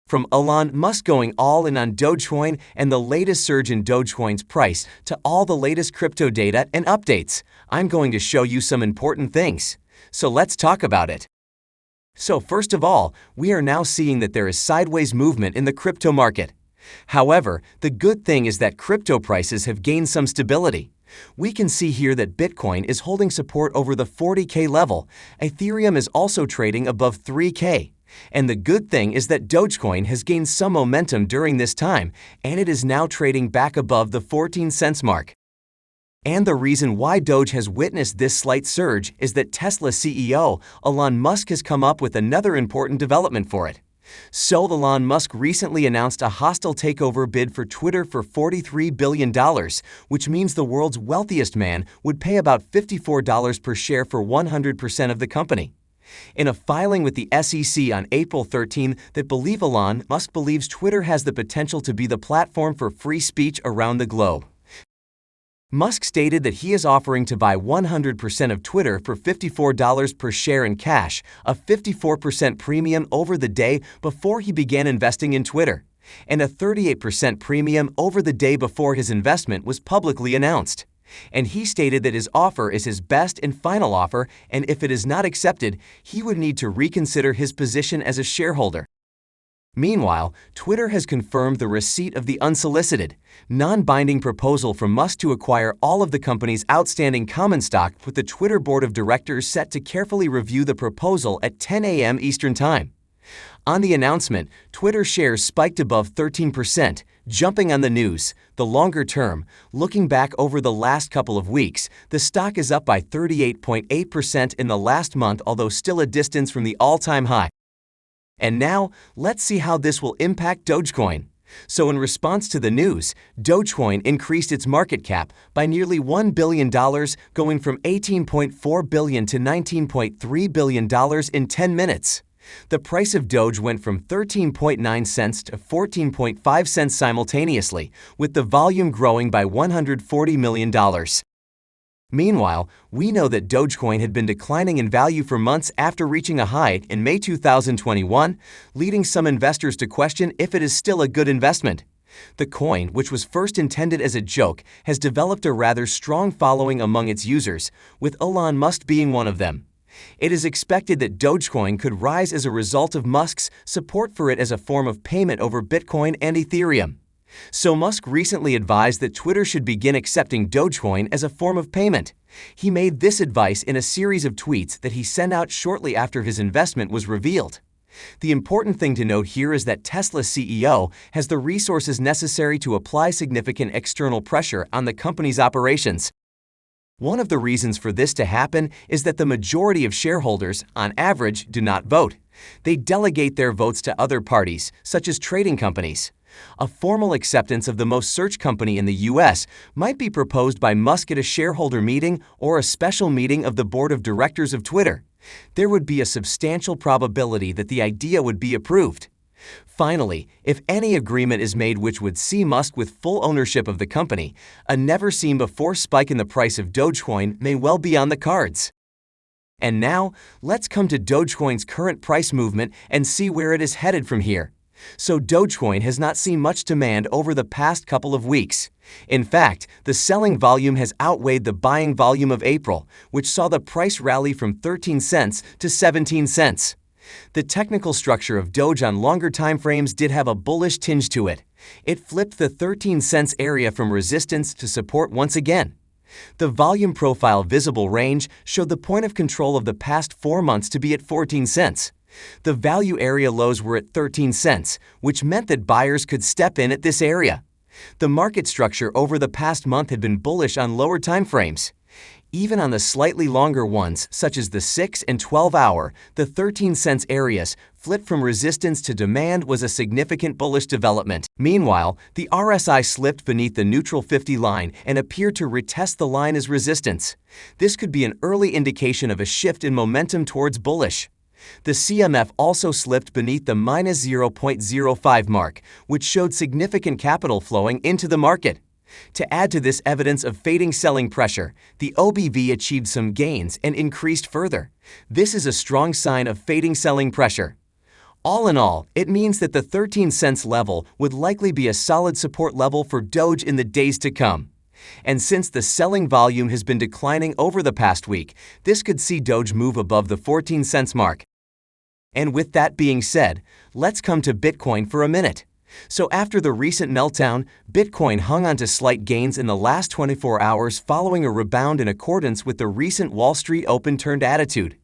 From Elon Musk going all in on Dogecoin and the latest surge in Dogecoin's price to all the latest crypto data and updates, I'm going to show you some important things. So let's talk about it. So first of all, we are now seeing that there is sideways movement in the crypto market. However, the good thing is that crypto prices have gained some stability. We can see here that Bitcoin is holding support over the 40K level. Ethereum is also trading above 3K. And the good thing is that Dogecoin has gained some momentum during this time, and it is now trading back above the 14 cents mark. And the reason why Doge has witnessed this slight surge is that Tesla CEO Elon Musk has come up with another important development for it. So Elon Musk recently announced a hostile takeover bid for Twitter for $43 billion, which means the world's wealthiest man would pay about $54 per share for 100% of the company. In a filing with the SEC on April 13 that Elon Musk believes Twitter has the potential to be the platform for free speech around the globe. Musk stated that he is offering to buy 100% of Twitter for $54 per share in cash, a 54% premium over the day before he began investing in Twitter, and a 38% premium over the day before his investment was publicly announced. And he stated that his offer is his best and final offer, and if it is not accepted, he would need to reconsider his position as a shareholder. Meanwhile, Twitter has confirmed the receipt of the unsolicited, non-binding proposal from Musk to acquire all of the company's outstanding common stock, with the Twitter board of directors set to carefully review the proposal at 10 a.m. Eastern Time. On the announcement, Twitter shares spiked above 13%, jumping on the news. The longer term, looking back over the last couple of weeks, the stock is up by 38.8% in the last month, although still a distance from the all-time high. And now, let's see how this will impact Dogecoin. So in response to the news, Dogecoin increased its market cap by nearly $1 billion, going from $18.4 billion to $19.3 billion in 10 minutes. The price of Doge went from 13.9 cents to 14.5 cents simultaneously, with the volume growing by $140 million. Meanwhile, we know that Dogecoin had been declining in value for months after reaching a high in May 2021, leading some investors to question if it is still a good investment. The coin, which was first intended as a joke, has developed a rather strong following among its users, with Elon Musk being one of them. It is expected that Dogecoin could rise as a result of Musk's support for it as a form of payment over Bitcoin and Ethereum. So Musk recently advised that Twitter should begin accepting Dogecoin as a form of payment. He made this advice in a series of tweets that he sent out shortly after his investment was revealed. The important thing to note here is that Tesla CEO has the resources necessary to apply significant external pressure on the company's operations. One of the reasons for this to happen is that the majority of shareholders, on average, do not vote. They delegate their votes to other parties, such as trading companies. A formal acceptance of the most searched company in the U.S. might be proposed by Musk at a shareholder meeting or a special meeting of the board of directors of Twitter. There would be a substantial probability that the idea would be approved. Finally, if any agreement is made which would see Musk with full ownership of the company, a never-seen-before spike in the price of Dogecoin may well be on the cards. And now, let's come to Dogecoin's current price movement and see where it is headed from here. So Dogecoin has not seen much demand over the past couple of weeks. In fact, the selling volume has outweighed the buying volume of April, which saw the price rally from 13 cents to 17 cents. The technical structure of Doge on longer time frames did have a bullish tinge to it. It flipped the 13 cents area from resistance to support once again. The volume profile visible range showed the point of control of the past 4 months to be at 14 cents. The value area lows were at 13 cents, which meant that buyers could step in at this area. The market structure over the past month had been bullish on lower time frames. Even on the slightly longer ones, such as the 6 and 12 hour, the 13 cents areas flipped from resistance to demand was a significant bullish development. Meanwhile, the RSI slipped beneath the neutral 50 line and appeared to retest the line as resistance. This could be an early indication of a shift in momentum towards bullish. The CMF also slipped beneath the minus 0.05 mark, which showed significant capital flowing into the market. To add to this evidence of fading selling pressure, the OBV achieved some gains and increased further. This is a strong sign of fading selling pressure. All in all, it means that the 13 cents level would likely be a solid support level for Doge in the days to come. And since the selling volume has been declining over the past week, this could see Doge move above the 14 cents mark. And with that being said, let's come to Bitcoin for a minute. So after the recent meltdown, Bitcoin hung on to slight gains in the last 24 hours following a rebound in accordance with the recent Wall Street open-turned attitude.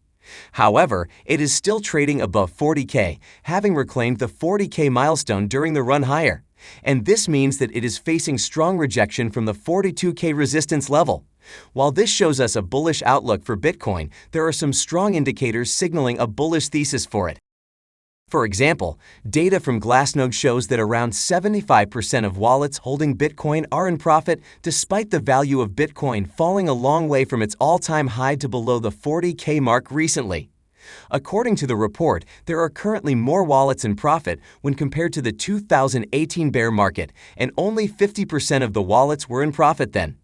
However, it is still trading above 40K, having reclaimed the 40K milestone during the run higher. And this means that it is facing strong rejection from the 42K resistance level. While this shows us a bullish outlook for Bitcoin, there are some strong indicators signaling a bullish thesis for it. For example, data from Glassnode shows that around 75% of wallets holding Bitcoin are in profit despite the value of Bitcoin falling a long way from its all-time high to below the 40K mark recently. According to the report, there are currently more wallets in profit when compared to the 2018 bear market, and only 50% of the wallets were in profit then.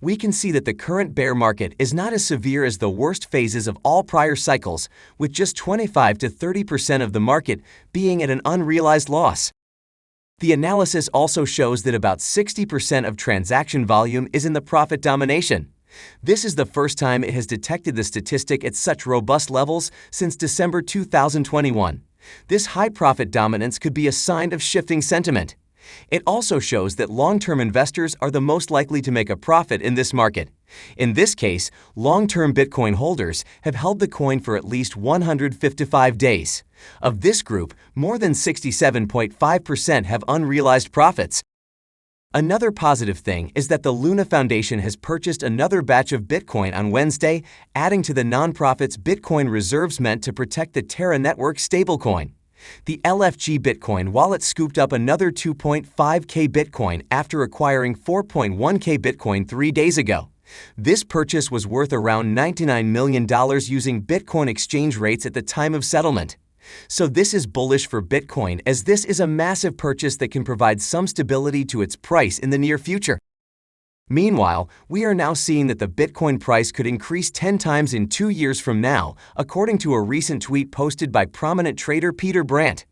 We can see that the current bear market is not as severe as the worst phases of all prior cycles, with just 25 to 30% of the market being at an unrealized loss. The analysis also shows that about 60% of transaction volume is in the profit domination. This is the first time it has detected the statistic at such robust levels since December 2021. This high profit dominance could be a sign of shifting sentiment. It also shows that long-term investors are the most likely to make a profit in this market. In this case, long-term Bitcoin holders have held the coin for at least 155 days. Of this group, more than 67.5% have unrealized profits. Another positive thing is that the Luna Foundation has purchased another batch of Bitcoin on Wednesday, adding to the nonprofit's Bitcoin reserves meant to protect the Terra Network stablecoin. The LFG Bitcoin wallet scooped up another 2.5K Bitcoin after acquiring 4.1K Bitcoin 3 days ago. This purchase was worth around $99 million using Bitcoin exchange rates at the time of settlement. So this is bullish for Bitcoin, as this is a massive purchase that can provide some stability to its price in the near future. Meanwhile, we are now seeing that the Bitcoin price could increase 10 times in 2 years from now, according to a recent tweet posted by prominent trader Peter Brandt.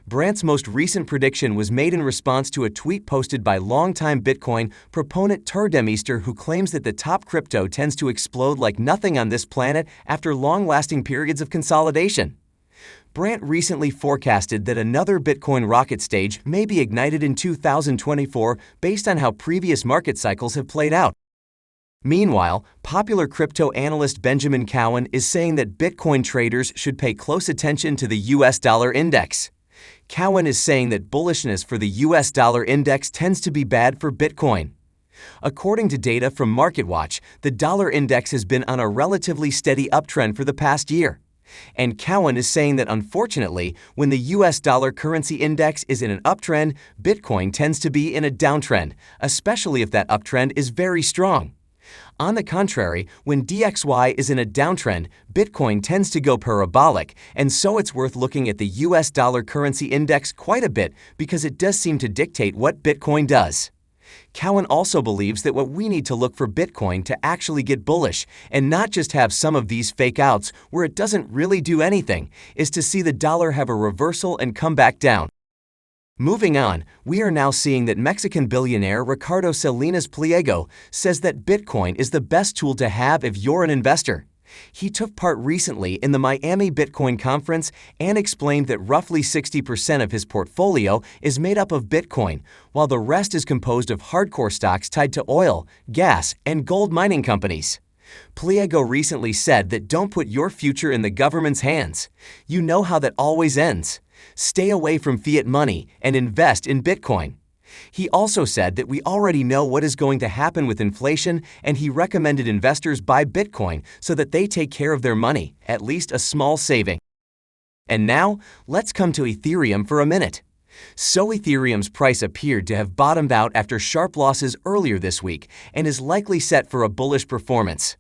Brandt's most recent prediction was made in response to a tweet posted by longtime Bitcoin proponent Turdemister, who claims that the top crypto tends to explode like nothing on this planet after long-lasting periods of consolidation. Brandt recently forecasted that another Bitcoin rocket stage may be ignited in 2024 based on how previous market cycles have played out. Meanwhile, popular crypto analyst Benjamin Cowen is saying that Bitcoin traders should pay close attention to the US dollar index. Cowen is saying that bullishness for the US dollar index tends to be bad for Bitcoin. According to data from MarketWatch, the dollar index has been on a relatively steady uptrend for the past year. And Cowen is saying that unfortunately, when the US dollar currency index is in an uptrend, Bitcoin tends to be in a downtrend, especially if that uptrend is very strong. On the contrary, when DXY is in a downtrend, Bitcoin tends to go parabolic, and so it's worth looking at the US dollar currency index quite a bit because it does seem to dictate what Bitcoin does. Cowen also believes that what we need to look for Bitcoin to actually get bullish, and not just have some of these fake outs where it doesn't really do anything, is to see the dollar have a reversal and come back down. Moving on, we are now seeing that Mexican billionaire Ricardo Salinas Pliego says that Bitcoin is the best tool to have if you're an investor. He took part recently in the Miami Bitcoin conference and explained that roughly 60% of his portfolio is made up of Bitcoin, while the rest is composed of hardcore stocks tied to oil, gas, and gold mining companies. Pliego recently said that don't put your future in the government's hands. You know how that always ends. Stay away from fiat money and invest in Bitcoin. He also said that we already know what is going to happen with inflation, and he recommended investors buy Bitcoin so that they take care of their money, at least a small saving. And now, let's come to Ethereum for a minute. So Ethereum's price appeared to have bottomed out after sharp losses earlier this week and is likely set for a bullish performance.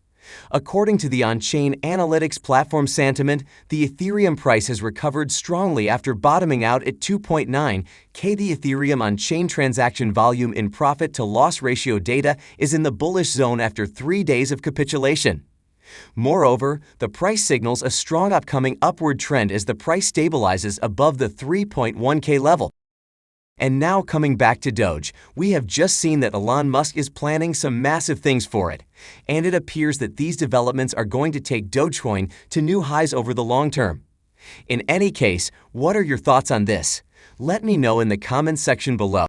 According to the on-chain analytics platform Santiment, the Ethereum price has recovered strongly after bottoming out at 2.9K. The Ethereum on-chain transaction volume in profit-to-loss ratio data is in the bullish zone after 3 days of capitulation. Moreover, the price signals a strong upcoming upward trend as the price stabilizes above the 3.1K level. And now coming back to Doge, we have just seen that Elon Musk is planning some massive things for it. And it appears that these developments are going to take Dogecoin to new highs over the long term. In any case, what are your thoughts on this? Let me know in the comments section below.